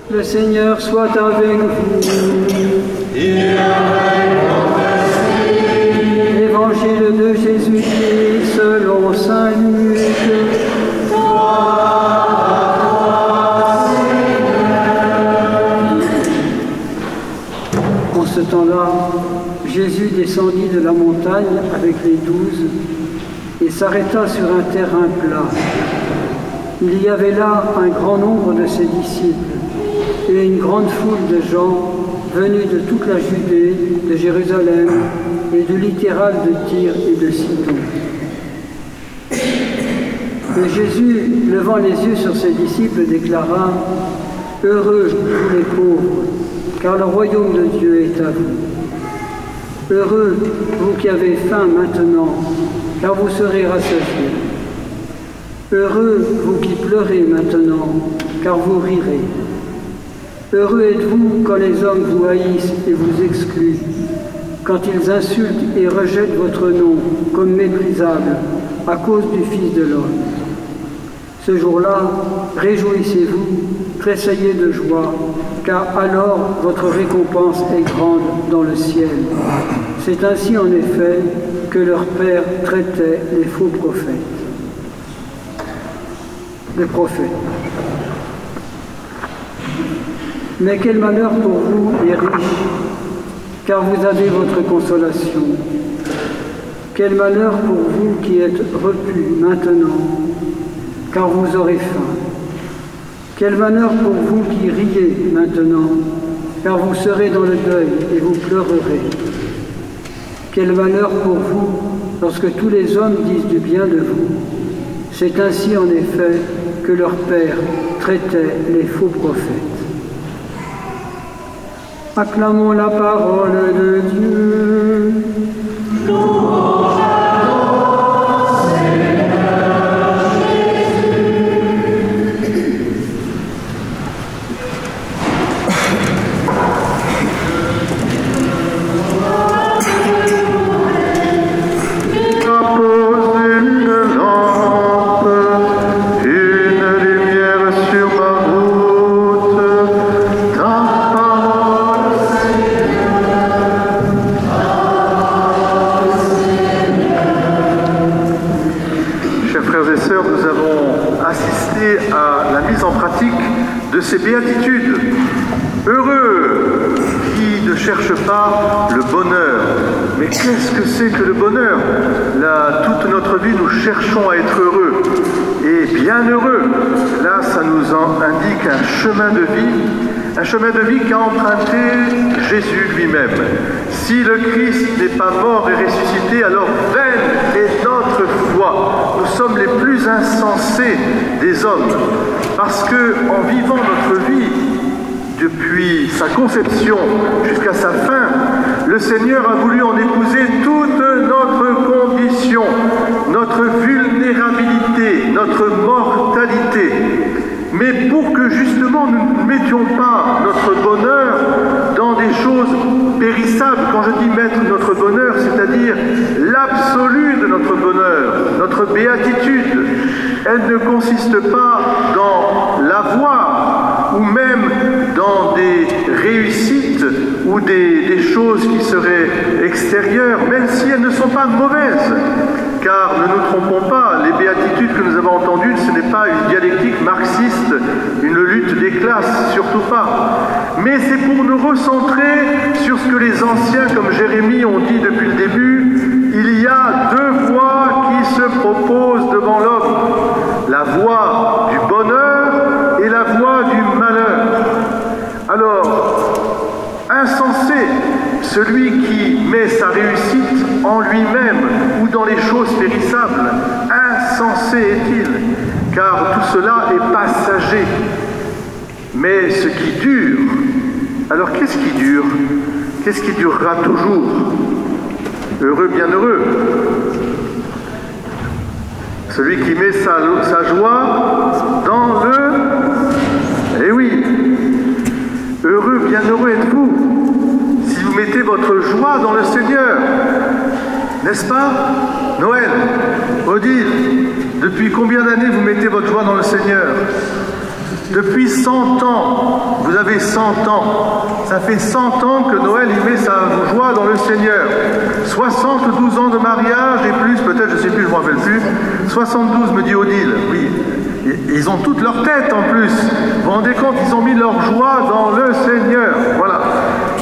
Le Seigneur soit avec vous. Et avec votre esprit. Évangile de Jésus-Christ selon saint Luc. En ce temps-là, Jésus descendit de la montagne avec les 12 et s'arrêta sur un terrain plat. Il y avait là un grand nombre de ses disciples et une grande foule de gens venus de toute la Judée, de Jérusalem et du littoral de Tyr et de Sidon. Et Jésus, levant les yeux sur ses disciples, déclara « Heureux tous les pauvres, car le royaume de Dieu est à vous. Heureux vous qui avez faim maintenant, car vous serez rassasiés. Heureux vous qui pleurez maintenant, car vous rirez. Heureux êtes-vous quand les hommes vous haïssent et vous excluent, quand ils insultent et rejettent votre nom comme méprisable à cause du Fils de l'homme. Ce jour-là, réjouissez-vous, tressaillez de joie, car alors votre récompense est grande dans le ciel. C'est ainsi en effet que leur Père traitait les faux prophètes. Les prophètes. Mais quel malheur pour vous, les riches, car vous avez votre consolation. Quel malheur pour vous qui êtes repus maintenant, car vous aurez faim. Quel malheur pour vous qui riez maintenant, car vous serez dans le deuil et vous pleurerez. Quel malheur pour vous lorsque tous les hommes disent du bien de vous. C'est ainsi en effet que leur Père traitait les faux prophètes. Acclamons la parole de Dieu. Louange à toi, Seigneur Jésus. Apposez une lampe, une lumière sur ma route, ta parole, Chers frères et sœurs, nous avons assisté à la mise en pratique de ces béatitudes. Heureux qui ne cherche pas le bonheur. Mais qu'est-ce que c'est que le bonheur? Là, toute notre vie, nous cherchons à être heureux. Et bien heureux. Là, ça nous en indique un chemin de vie qu'a emprunté Jésus lui-même. Si le Christ n'est pas mort et ressuscité, alors vaine est notre foi. Nous sommes les plus insensés des hommes. Parce que en vivant notre vie, depuis sa conception jusqu'à sa fin, le Seigneur a voulu en épouser toute notre condition, notre vulnérabilité, notre mortalité. Mais pour que justement nous ne mettions pas notre bonheur dans des choses périssables, quand je dis mettre notre bonheur, c'est-à-dire l'absolu de notre bonheur, notre béatitude, elle ne consiste pas dans l'avoir ou même dans des réussites ou des choses qui seraient extérieures, même si elles ne sont pas mauvaises. Car ne nous trompons pas, les béatitudes que nous avons entendues, ce n'est pas une dialectique marxiste, une lutte des classes, surtout pas. Mais c'est pour nous recentrer sur ce que les anciens, comme Jérémie, ont dit depuis le début. Il y a deux voies qui se proposent devant l'homme. La voie du bonheur et la voie du malheur. Alors, insensé, celui qui met sa réussite en lui-même ou dans les choses périssables, insensé est-il, car tout cela est passager. Mais ce qui dure, alors qu'est-ce qui dure? Qu'est-ce qui durera toujours? Heureux, bienheureux. Celui qui met sa joie dans le... Eh oui, heureux, bienheureux êtes-vous si vous mettez votre joie dans le Seigneur. N'est-ce pas? Noël, Odile, depuis combien d'années vous mettez votre joie dans le Seigneur? Depuis 100 ans, vous avez fait 100 ans. Ça fait 100 ans que Noël y met sa joie dans le Seigneur. 72 ans de mariage et plus, peut-être, je ne sais plus, je ne me rappelle plus. 72, me dit Odile, oui. Ils ont toute leur tête en plus. Vous vous rendez compte, ils ont mis leur joie dans le Seigneur. Voilà.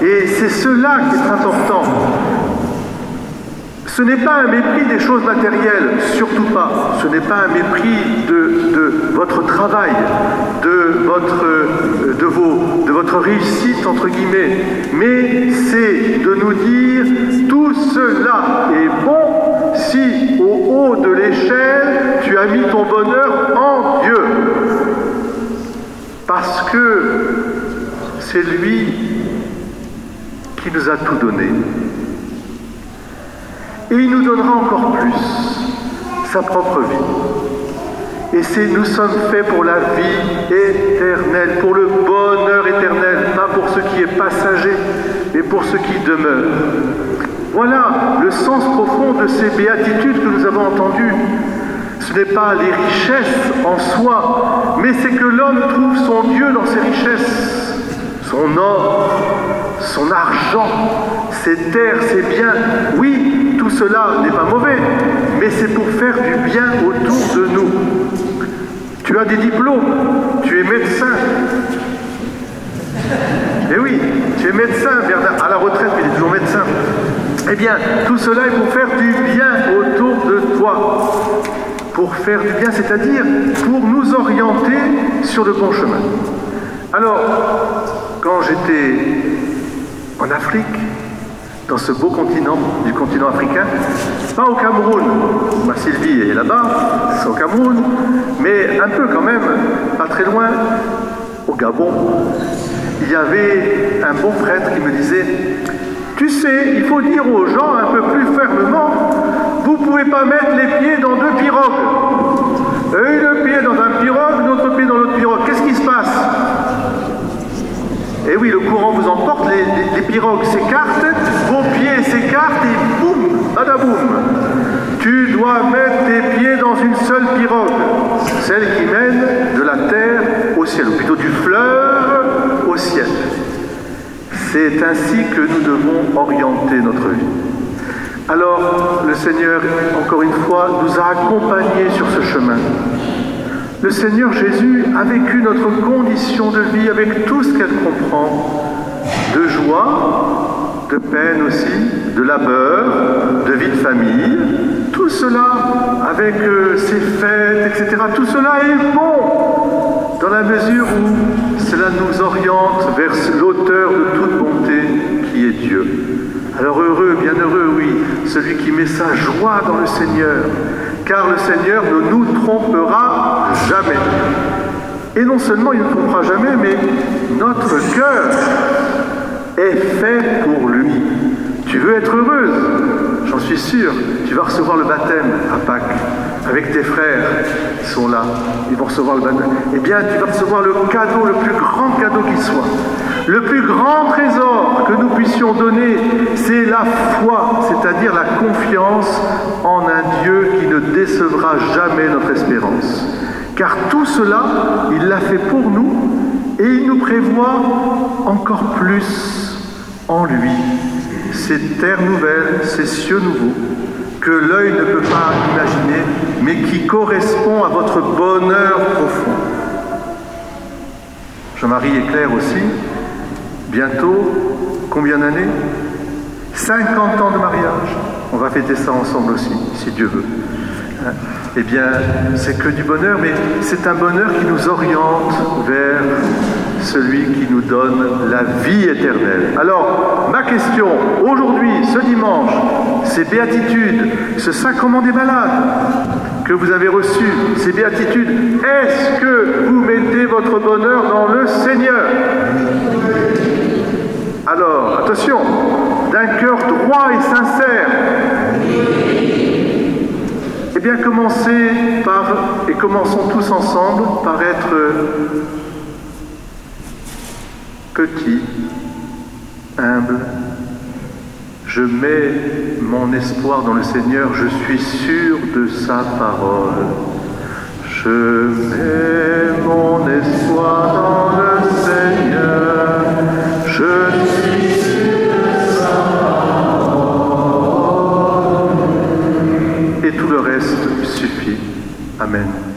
Et c'est cela qui est important. Ce n'est pas un mépris des choses matérielles, surtout pas. Ce n'est pas un mépris de votre travail, de votre réussite, entre guillemets. Mais c'est de nous dire, tout cela est bon si au haut de l'échelle, tu as mis ton bonheur en Dieu. Parce que c'est lui qui nous a tout donné. Et il nous donnera encore plus, sa propre vie. Et nous sommes faits pour la vie éternelle, pour le bonheur éternel, pas pour ce qui est passager, mais pour ce qui demeure. Voilà le sens profond de ces béatitudes que nous avons entendues. Ce n'est pas les richesses en soi, mais c'est que l'homme trouve son Dieu dans ses richesses, son or, son argent, ses terres, ses biens. Oui, tout cela n'est pas mauvais, mais c'est pour faire du bien autour de nous. Tu as des diplômes, tu es médecin. Eh oui, tu es médecin, Bernard, à la retraite, mais il est toujours médecin. Eh bien, tout cela est pour faire du bien autour de toi. Pour faire du bien, c'est-à-dire pour nous orienter sur le bon chemin. Alors, quand j'étais en Afrique, dans ce beau continent, du continent africain, pas au Cameroun, ma Sylvie est là-bas, c'est au Cameroun, mais un peu quand même, pas très loin, au Gabon, il y avait un bon prêtre qui me disait, tu sais, il faut dire aux gens un peu plus fermement, vous ne pouvez pas mettre les pieds dans deux pirogues. Un pied dans un pirogue, l'autre pied dans l'autre pirogue. Qu'est-ce qui se passe? Eh oui, le courant vous emporte, les pirogues s'écartent, vos pieds s'écartent et boum, badaboum. Tu dois mettre tes pieds dans une seule pirogue, celle qui mène de la terre au ciel, ou plutôt du fleuve au ciel. C'est ainsi que nous devons orienter notre vie. Alors, le Seigneur, encore une fois, nous a accompagnés sur ce chemin. Le Seigneur Jésus a vécu notre condition de vie avec tout ce qu'elle comprend, de joie, de peine aussi, de labeur, de vie de famille, tout cela avec ses fêtes, etc. Tout cela est bon dans la mesure où cela nous oriente vers l'auteur de toute bonté qui est Dieu. Alors heureux, bienheureux, oui, celui qui met sa joie dans le Seigneur, car le Seigneur ne nous trompera jamais. Et non seulement il ne nous trompera jamais, mais notre cœur est fait pour lui. Tu veux être heureuse, j'en suis sûr, tu vas recevoir le baptême à Pâques, avec tes frères qui sont là, ils vont recevoir le baptême. Eh bien, tu vas recevoir le cadeau, le plus grand cadeau qui soit. Le plus grand trésor que nous puissions donner, c'est la foi, c'est-à-dire la confiance en un Dieu qui ne décevra jamais notre espérance. Car tout cela, il l'a fait pour nous et il nous prévoit encore plus en lui. Ces terres nouvelles, ces cieux nouveaux, que l'œil ne peut pas imaginer, mais qui correspond à votre bonheur profond. Jean-Marie et Claire aussi, bientôt, combien d'années? 50 ans de mariage. On va fêter ça ensemble aussi, si Dieu veut. Eh bien, c'est que du bonheur, mais c'est un bonheur qui nous oriente vers celui qui nous donne la vie éternelle. Alors, ma question, aujourd'hui, ce dimanche, ces béatitudes, ce sacrement des malades que vous avez reçu, ces béatitudes, est-ce que vous mettez votre bonheur dans le Seigneur? Alors, attention, d'un cœur droit et sincère. Eh bien, commençons tous ensemble par être petit, humble. Je mets mon espoir dans le Seigneur, je suis sûr de sa parole. Je mets mon espoir dans le Seigneur. suffit. Amen.